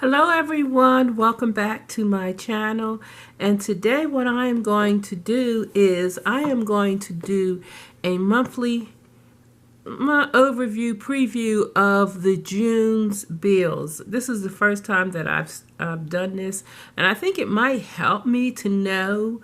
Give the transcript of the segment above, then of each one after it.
Hello everyone, welcome back to my channel, and today what I am going to do is I am going to do a monthly overview preview of the June's bills. This is the first time that I've done this, and I think it might help me to know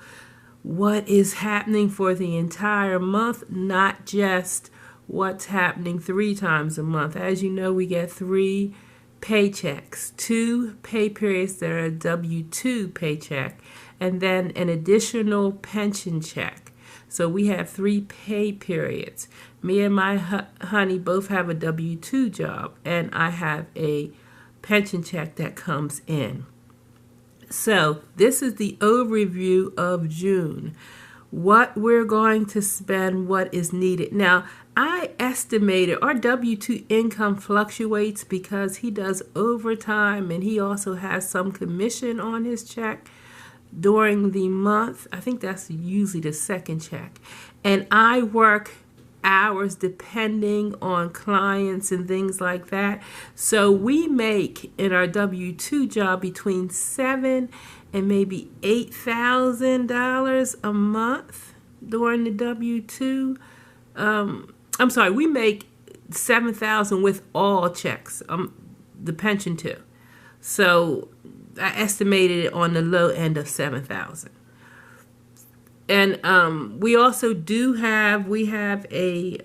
what is happening for the entire month, not just what's happening 3 times a month. As you know, we get 3 paychecks, 2 pay periods that are a W-2 paycheck, and then an additional pension check. So we have 3 pay periods. Me and my honey both have a W-2 job, and I have a pension check that comes in. So this is the overview of June. What we're going to spend, what is needed. Now, I estimated our W-2 income fluctuates because he does overtime and he also has some commission on his check during the month. I think that's usually the second check. And I work hours depending on clients and things like that. So we make in our W-2 job between $7,000 and maybe $8,000 a month during the W-2. I'm sorry, we make $7,000 with all checks, the pension too. So I estimated it on the low end of $7,000. And we also do have a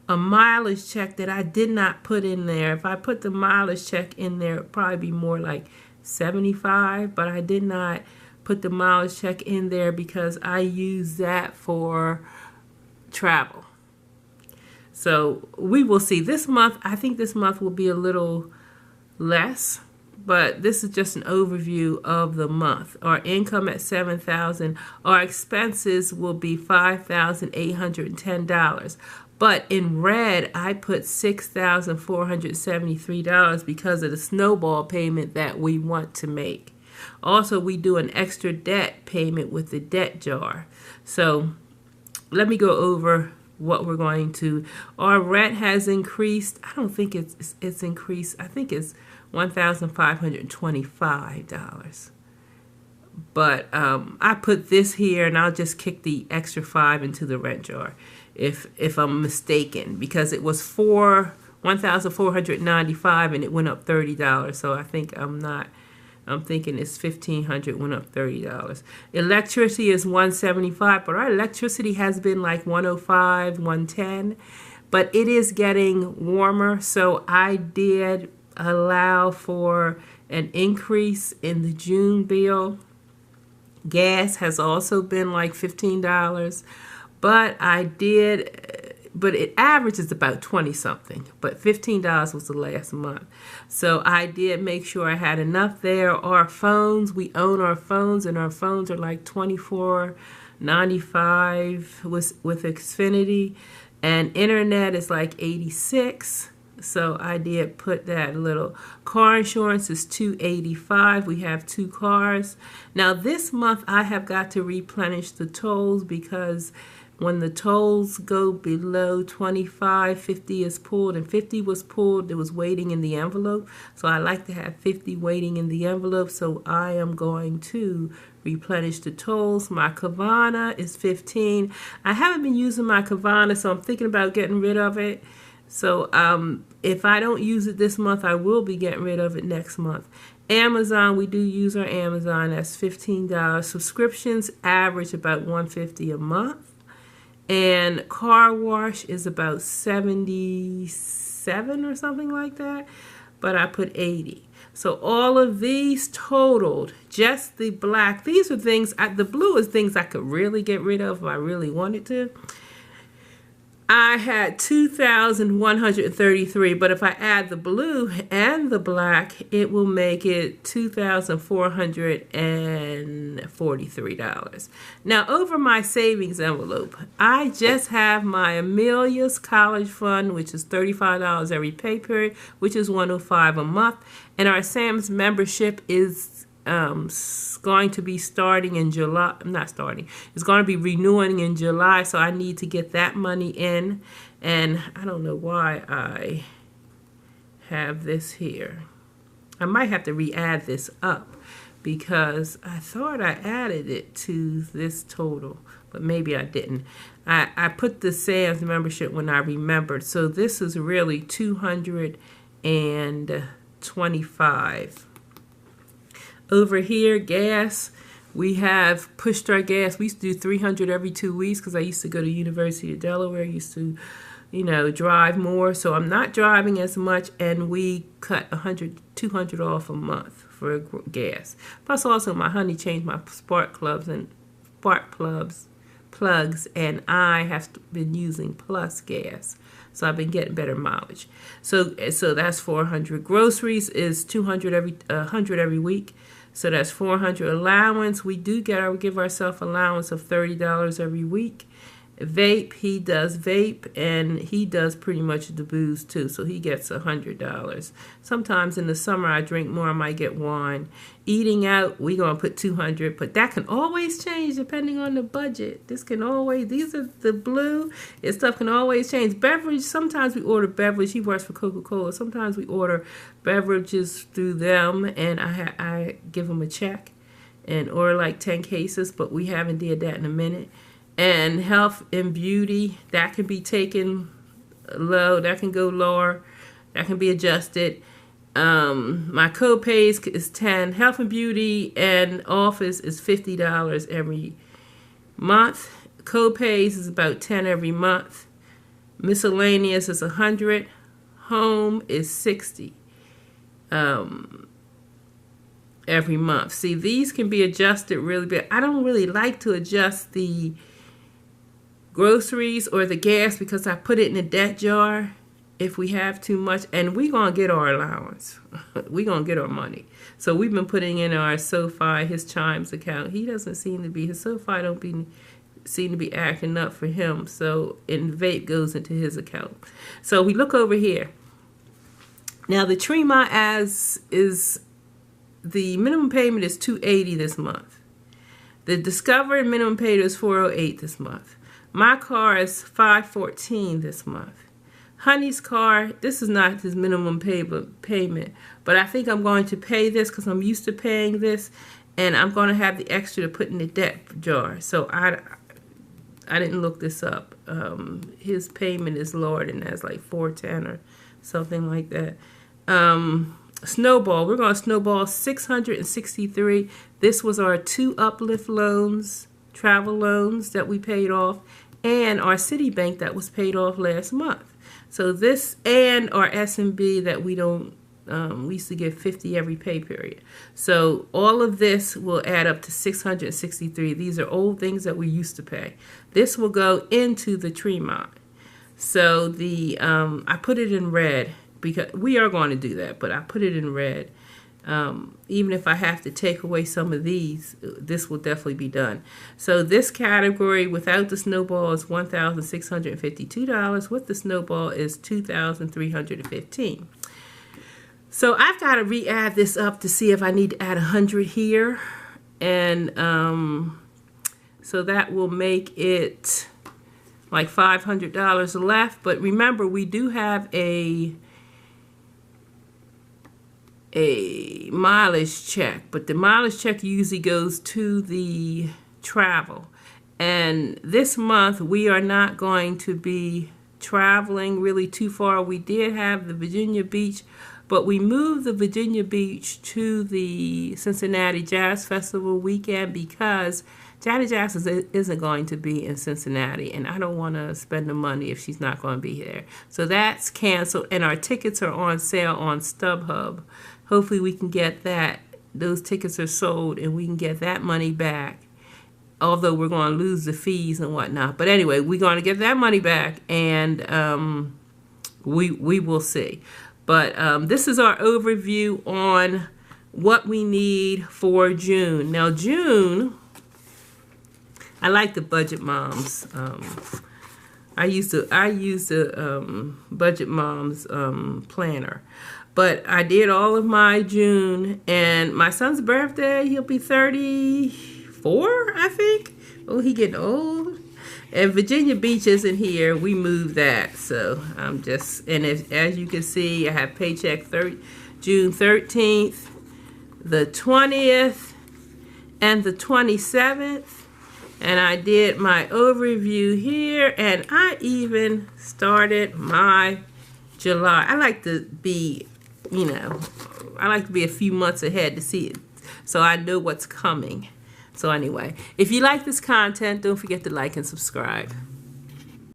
mileage check that I did not put in there. If I put the mileage check in there, it'd probably be more like 75, but I did not put the mileage check in there because I use that for travel. So we will see. This month, I think this month will be a little less, but this is just an overview of the month. Our income at $7,000. Our expenses will be $5,810. But in red, I put $6,473 because of the snowball payment that we want to make. Also, we do an extra debt payment with the debt jar. So let me go over what we're going to. Our rent has increased. I don't think it's increased. I think it's $1,525. But I put this here, and I'll just kick the extra 5 into the rent jar if I'm mistaken, because it was $1,495 and it went up $30. So I think I'm thinking it's $1,500 went up $30. Electricity is $175, but our electricity has been like $105, $110, but it is getting warmer, so I did allow for an increase in the June bill. Gas has also been like $15, but it averages about 20 something, but $15 was the last month. So I did make sure I had enough there. Our phones, we own our phones, and our phones are like $24.95 with Xfinity, and internet is like $86. So I did put that little. Car insurance is $285. We have 2 cars. Now this month I have got to replenish the tolls because when the tolls go below 25, 50 is pulled, and 50 was pulled, it was waiting in the envelope. So I like to have 50 waiting in the envelope. So I am going to replenish the tolls. My Kavana is 15. I haven't been using my Kavana, so I'm thinking about getting rid of it. So if I don't use it this month, I will be getting rid of it next month. Amazon, we do use our Amazon. That's $15. Subscriptions average about $150 a month. And car wash is about 77 or something like that. But I put 80. So all of these totaled, just the black. These are things, the blue is things I could really get rid of if I really wanted to. I had 2,133, but if I add the blue and the black, it will make it $2,443. Now, over my savings envelope, I just have my Amelia's College Fund, which is $35 every pay period, which is $105 a month, and our Sam's membership is going to be starting in July. Not starting. It's going to be renewing in July, so I need to get that money in. And I don't know why I have this here. I might have to re-add this up because I thought I added it to this total, but maybe I didn't. I put the Sam's membership when I remembered. So this is really $225. Over here, gas. We have pushed our gas. We used to do 300 every 2 weeks because I used to go to University of Delaware. I used to, drive more. So I'm not driving as much, and we cut 100, 200 off a month for gas. Plus, also my honey changed my spark plugs, and I have been using Plus gas. So I've been getting better mileage. So that's 400. Groceries is 200 100 every week. So that's 400. Allowance, we do give ourselves allowance of $30 every week. Vape, he does vape, and he does pretty much the booze too, so he gets $100. Sometimes in the summer I drink more, I might get wine. Eating out, we're gonna put 200, but that can always change depending on the budget. These are the blue, and stuff can always change. Beverage, sometimes we order beverage. He works for Coca-Cola. Sometimes we order beverages through them, and I give him a check and order like 10 cases, but we haven't did that in a minute. And health and beauty, that can be taken low, that can go lower, that can be adjusted. My co-pays is $10. Health and beauty and office is $50 every month. Co-pays is about $10 every month. Miscellaneous is $100. Home is $60 every month. See, these can be adjusted really big. I don't really like to adjust the groceries or the gas because I put it in a debt jar if we have too much, and we're going to get our allowance. We're going to get our money. So we've been putting in our SoFi, his Chimes account. He doesn't seem to be, his SoFi seem to be acting up for him. So, and vape goes into his account. So we look over here. Now the Tremont is the minimum payment is $280 this month. The Discover minimum payment is $408 this month. My car is $514 this month. Honey's car, this is not his minimum payment, but I think I'm going to pay this because I'm used to paying this, and I'm going to have the extra to put in the debt jar. So I didn't look this up. His payment is lower than that. It's like $410 or something like that. Snowball, we're going to snowball $663. This was our 2 Uplift loans, travel loans that we paid off, and our Citibank that was paid off last month. So this and our S&B that we don't, we used to get 50 every pay period. So all of this will add up to 663. These are old things that we used to pay. This will go into the Tremont. So the I put it in red because we are going to do that, but I put it in red. Even if I have to take away some of these, this will definitely be done. So this category without the snowball is $1,652. With the snowball is $2,315. So I've got to re-add this up to see if I need to add 100 here. And so that will make it like $500 left. But remember, we do have a mileage check, but the mileage check usually goes to the travel. And this month we are not going to be traveling really too far. We did have the Virginia Beach, but we moved the Virginia Beach to the Cincinnati Jazz Festival weekend because Janet Jackson isn't going to be in Cincinnati, and I don't want to spend the money if she's not going to be there. So that's canceled, and our tickets are on sale on StubHub. Hopefully we can get that. Those tickets are sold, and we can get that money back, although we're going to lose the fees and whatnot. But anyway, we're going to get that money back, and we will see. But this is our overview on what we need for June. Now, June, I like the Budget Moms. I use the Budget Moms planner. But I did all of my June, and my son's birthday, he'll be 34, I think. Oh, he getting old. And Virginia Beach isn't here. We moved that. So I'm just, and as you can see, I have paycheck June 13th, the 20th, and the 27th. And I did my overview here, and I even started my July. I like to be, I like to be a few months ahead to see it, so I know what's coming. So anyway, if you like this content, don't forget to like and subscribe.